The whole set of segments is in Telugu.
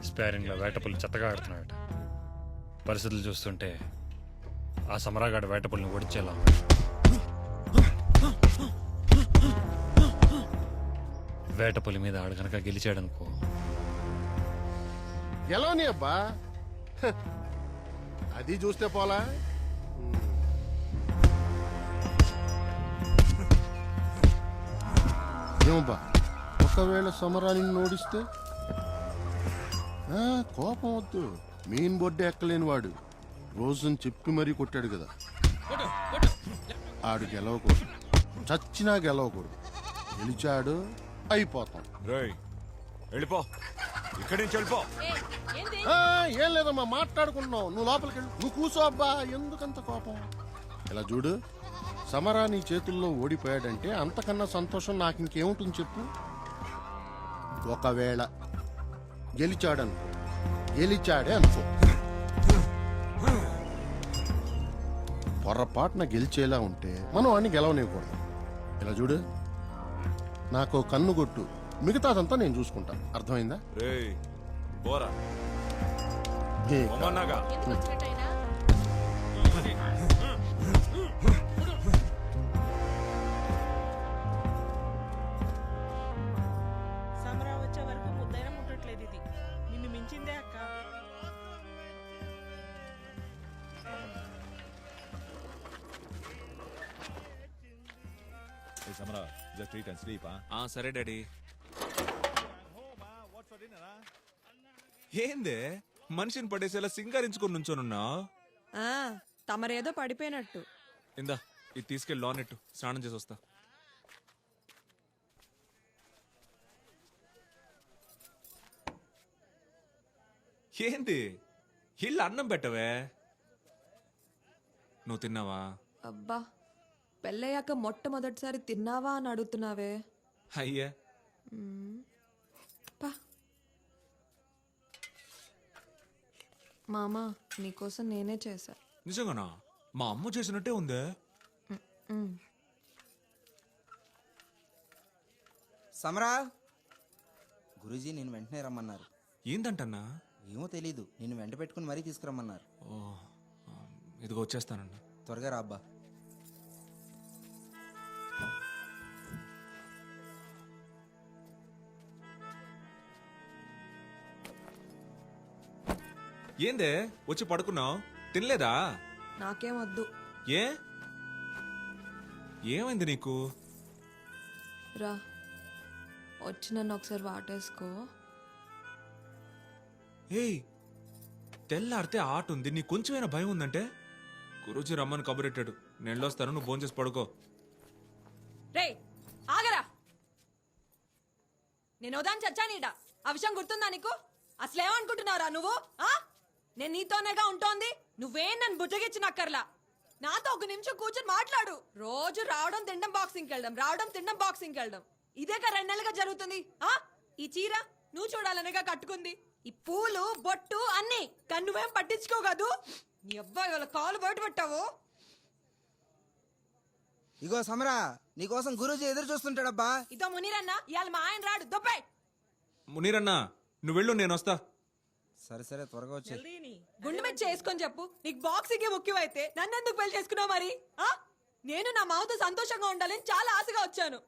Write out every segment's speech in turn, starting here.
స్పేరింగ్లో వేటపుల్లి చెత్తగా ఆడుతున్నాడట. పరిస్థితులు చూస్తుంటే ఆ సమరాగాడు వేటపుల్ని ఓడించేలా ఉన్నాడు. వేటపులి మీద ఆడు కనుక గెలిచాడనుకో, గెలవని అబ్బా, హ, అది చూస్తే పోలా. ఏమబ్బా, ఒకవేళ సమరాన్ని ఓడిస్తే? కోపం వద్దు, మెయిన్ బొడ్డు ఎక్కలేని వాడు రోజుని చెప్పి మరీ కొట్టాడు కదా. ఆడు గెలవకూడదు, చచ్చినా గెలవకూడదు. గెలిచాడు అయిపోతాం. వెళ్ళిపో, ఇక్కడి నుంచి వెళ్ళిపో. ఏం లేదమ్మా, మాట్లాడుకుంటున్నావు. నువ్వు లోపలికి వెళ్ళు. నువ్వు కూసో అబ్బా, ఎందుకంత కోపం? ఇలా చూడు, సమరా నీ చేతుల్లో ఓడిపోయాడంటే అంతకన్నా సంతోషం నాకు ఇంకేముంటుంది చెప్పు. ఒకవేళ గెలిచాడనుకో, గెలిచాడే అనుకో, పొరపాటున గెలిచేలా ఉంటే మనం వాడిని గెలవనివ్వకూడదు. ఇలా చూడు, నాకు కన్ను కొట్టు, మిగతాదంతా నేను చూసుకుంటాను. అర్థమైందా? పోరా. సమరా వచ్చే వరకు ముద్దైనా ముట్టట్లేదు. ఇది నిన్ను మించిందే అక్క. సమరా, just eat and sleep, సరే డాడీ. ఏందే మనిషిని పడేసేలా సింగారించుకొని నుంచోనున్నా? తమరేదో పడిపోయినట్టు. ఇందా ఇది తీసుకెళ్ళి లోనెట్టు, స్నానం చేసి వస్తా. ఏంది ఇల్లు అన్నం పెట్టవే? నువ్వు తిన్నావా? అబ్బా, పెళ్ళయ్యాక మొట్టమొదటిసారి తిన్నావా అని అడుగుతున్నావే. అయ్యా పా. మామా, నీకోసం నేనే చేశా. నిజంగానా? మా అమ్మ చేసినట్టే ఉందే. సమరా, గురూజీ నేను వెంటనే రమ్మన్నారు. ఏందంటన్నా? ఏమో తెలీదు, నేను వెంట పెట్టుకుని మరీ తీసుకురమ్మన్నారు. ఓ, ఇదిగో వచ్చేస్తానన్నా. త్వరగా రా అబ్బా. ఏందే వచ్చి పడుకున్నావు? తినలేదా? నాకేం వద్దు. ఏ ఏమైంది నీకు? రా, వచ్చి నన్ను ఒకసారి వాటేసుకో. ఏయ్, తెల్లారితే ఆట ఉంది, నీకు కొంచెమైనా భయం ఉందంటే? గురూజీ రమ్మని కబురెట్టాడు, నేను వెళ్ళొస్తాను, నువ్వు భోంచేసి పడుకో. రే ఆగరా, నేను ఉదాహరణ చచ్చానీట. ఆ విషయం గుర్తుందా నీకు? అసలేమనుకుంటున్నావురా నువ్వు? నేను నీతోనేగా ఉంటోంది. నువ్వేం నన్ను బుజ్జగిచ్చినక్కర్లా. నాతో ఒక నిమిషం కూర్చొని మాట్లాడు. రోజు రావడం తినడం బాక్సింగ్కి వెళ్ళడం, రావడం తినడం బాక్సింగ్కి వెళ్ళడం, ఇదేగా 2 నెలలుగా జరుగుతుంది. ఈ చీర నువ్వు చూడాలనేగా కట్టుకుంది. ఈ పూలు బొట్టు అన్ని కానీ నువ్వేం పట్టించుకోగదు. నీ అబ్బాయి వాళ్ళ కాలు బయట పెట్టావు. ఇగో సమరా, నీకోసం గురూజీ ఎదురు చూస్తుంటాడబ్బా. ఇదో మునీరన్న, ఇవాళ మా ఆయన రాడు. దొబ్బాయి. మునీరన్నా, నువ్వు వెళ్ళు, నేను వస్తా. సరే సరే, త్వరగా వచ్చే. గుండె మీద చేసుకొని చెప్పు. నీకు బాక్సింగ్ ముఖ్యమైతే నన్ను ఎందుకు పెళ్లి చేసుకున్నావు మరి? నేను నా మామతో సంతోషంగా ఉండాలని చాలా ఆశగా వచ్చాను.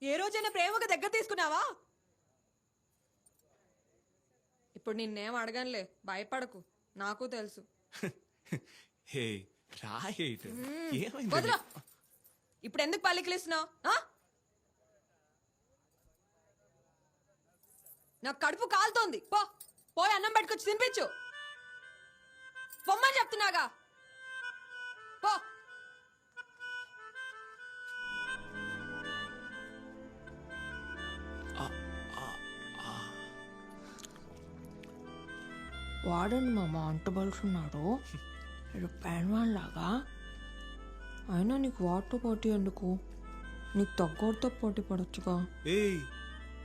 ఏ రోజైనా ప్రేమగా దగ్గర తీసుకున్నావా? ఇప్పుడు నిన్నేం అడగనులే, భయపడకు, నాకు తెలుసు. హే రాయేట్, ఏమైంది? వదిలో. ఇప్పుడు ఎందుకు పల్లికిలిస్తున్నావు? నాకు కడుపు కాలుతోంది. పోయి అన్నం పెట్టుకొచ్చి తినిపించు. పొమ్మని చెప్తున్నాగా. పో. వాడండి మామ, అంట బలుసున్నాడు. ఇది ప్యాన్వాన్ లాగా. అయినా నీకు వాటితో పోటీ ఎందుకు? నీకు తగ్గోడితో పోటీ పడొచ్చుగా. ఏయ్,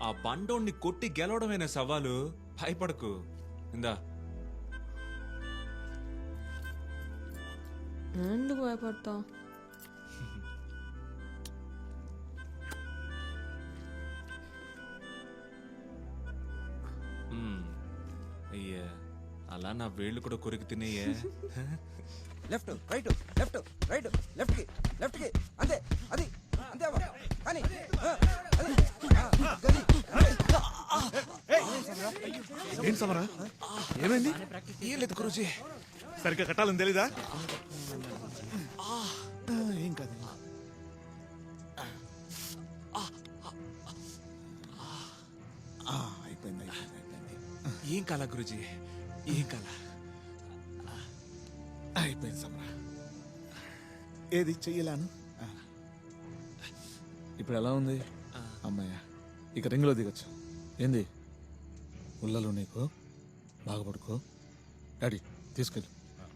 ఆ బండోణ్ణి కొట్టి గెలవడమేనా సవాలు? భయపడకు. ఇందా. ఎందుకు భయపడతా? అయ్యా అలా నా వేళ్ళు కూడా కొరికి తినేయే. Left right left right left కి అంతే అది అంతే అవ్వ. కానీ అది గది. ఏంటి సమరా ఏమైంది? ఏం లేదు గురూజీ, సరిగ్గా కట్టాలని తెలీదా? ఏం కాదు. అయిపోయింది ఏం కాలా గురుజీ, ఏం కాలా? అయిపోయింది సమరా. ఏది చెయ్యలాను? ఇప్పుడు ఎలా ఉంది అమ్మాయ? ఇక రింగ్లో దిగచ్చు. ఏంది ఉల్లలో నీకు? బాగా పడుకో. డాడీ తీసుకెళ్ళు,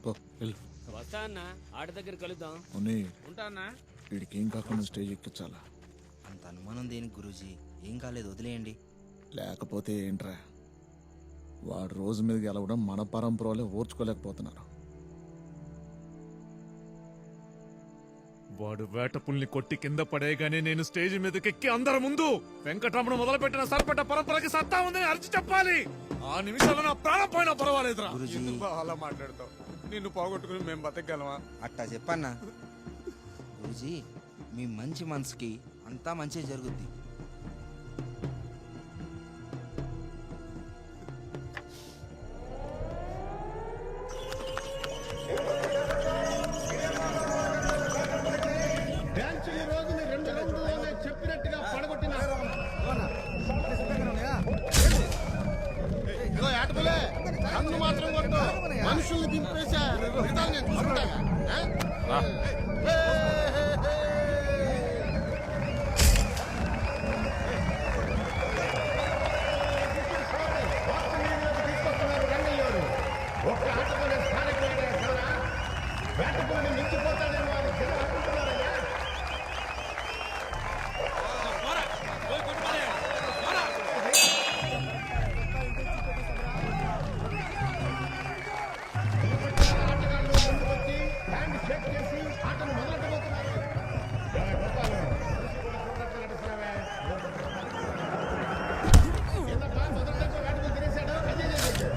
పో వెళ్ళు. వస్తా అన్న, ఆట దగ్గర కలుద్దాం. ఉన్ని ఉంటా అన్న. వీడికి ఏం కాకుండా స్టేజ్ ఎక్కించాలా? అంత అనుమానం దేనికి గురూజీ? ఏం కాలేదు, వదిలేయండి. లేకపోతే ఏంట్రా, వాడు రోజు మీద గెలవడం మన పరంపరలే ఓర్చుకోలేకపోతున్నారు. వాడు వేటపుల్ని కొట్టి కింద పడేయగానే నేను స్టేజ్ మీదకి ఎక్కి అందరి ముందు వెంకటరమణ మొదలుపెట్టిన సరిపడ్డ పరంపరకి సత్తా ఉందని అరిచి చెప్పాలి. ఆ నిమిషాలు నా ప్రాణం పోయినా పర్వాలేదురా. గురూజీ అలా మాట్లాడతావు? నిన్ను పోగొట్టుకుని మేము బతకగలమా? అట్టా చెప్పన్నా. గురూజీ మీ మంచి మనసుకి అంతా మంచి జరుగుద్ది. డాన్స్ ఈ రోజు నీ 2 రౌండ్లోనే చెప్పినట్టుగా పడగొట్టిన ఇదిగో ఏటపలే, కన్ను మాత్రం కొట్టు. మనుషుల్ని దింపేశా, మిగతాది నేను చూసుకుంటాగా. తీసుకొస్తున్నారు రంగయ్యోరు. ఒక్క ఆటలోనే స్థానికులు వేటకులని మించిపోతాడేమో అని జనం అనుకుంటున్నారయ్యా. ఆటగాళ్ళు ముందుకు వచ్చి హ్యాండ్ షేక్ చేసి ఆటను మొదలెట్టబోతున్నారు. ఏంటబ్బా, మొదటిదాకా వేటకు తినేశాడు, అజయ్ చేశాడు.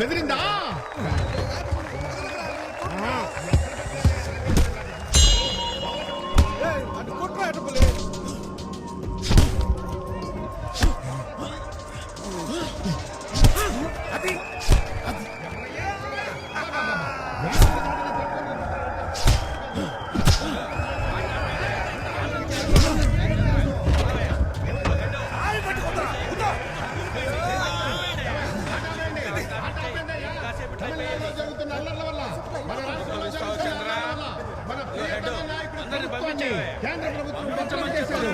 బెదిరిందా? జరుగుతున్న అల్లర్ల వల్ల మన రాష్ట్రంలో జరుగుతున్న అల్లర్ల వల్ల మన ప్రియతమ నాయకుడు ప్రభుత్వాన్ని కేంద్ర ప్రభుత్వం బదనాం చేశారు.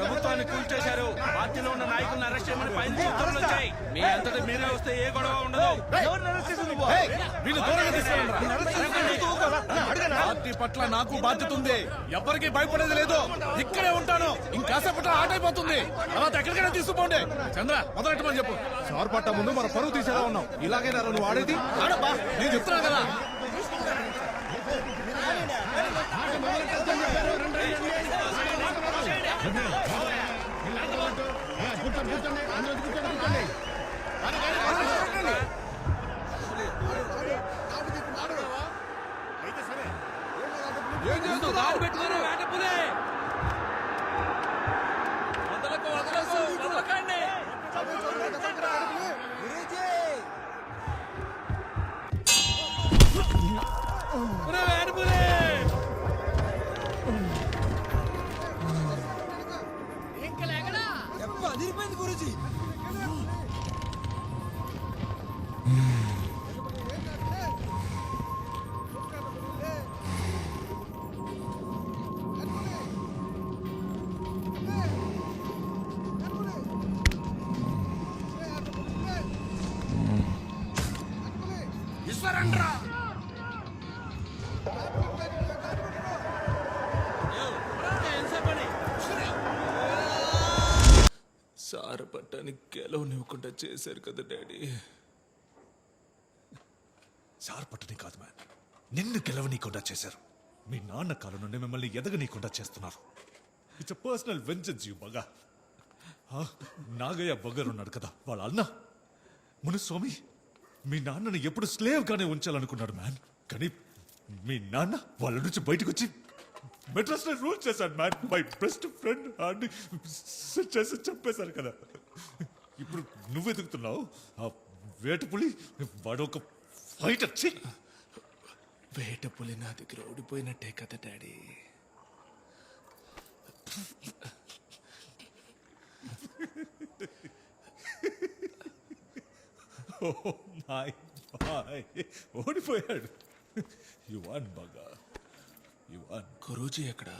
ప్రభుత్వాన్ని కూల్చేశారు. పార్టీలో ఉన్న నాయకులను అరెస్ట్ చేయమని పైన ఉత్తర్వులు వచ్చాయి. మీ అంతటా మీరే వస్తే ఏ గొడవ ఉండదు. వీళ్ళు దూరంగా తీసుకెళ్ళండి. పార్టీ పట్ల నాకు బాధ్యత ఉంది. ఎవరికి భయపడేది లేదు. ఇక్కడే ఉంటాను. ఇంకాసేపట్లో ఆట అయిపోతుంది. తర్వాత ఎక్కడికైనా తీసుకుపోండి. చంద్ర మొదలెట్టమని చెప్పు. సార్ పట్ట ముందు మన పరువు తీసేలా ఉన్నాం. ఇలాగైనా నువ్వు ఆడేది ఆడబ్బా. నేను చెప్తున్నా కదా. ఏం చేస్తున్నావు? వదలకండి. సార పట్టానికి గెలవనివ్వకుండా చేశారు కదా డాడీ. సార్ పట్టుని కాదు మ్యాన్, నిన్ను గెలవనీయకుండా చేశారు. మీ నాన్న కాలం నుండి మిమ్మల్ని ఎదగనీయకుండా చేస్తున్నారు. ఇట్స్ పర్సనల్ వెంజన్స్ యూ బగా. నాగయ్య బొగ్గర్ ఉన్నాడు కదా, వాళ్ళ అన్న మునుస్వామి మీ నాన్నని ఎప్పుడు స్లేవ్ గానే ఉంచాలనుకున్నాడు మ్యాన్. కానీ మీ నాన్న వాళ్ళ నుంచి బయటకు వచ్చి మెడ్రాస్ లో రూల్ చేశాడు మ్యాన్. మై బెస్ట్ ఫ్రెండ్ అని చేసి చెప్పేశారు కదా. ఇప్పుడు నువ్వు ఎదుగుతున్నావు. ఆ వేటపులి వాడు ఒక ఫైటర్. వేట పులి నా దగ్గర ఓడిపోయినట్టే కదా డాడీ. ఓడిపోయాడు. యు వాన్ బగా, యు వాన్. గురూజీ ఎక్కడా?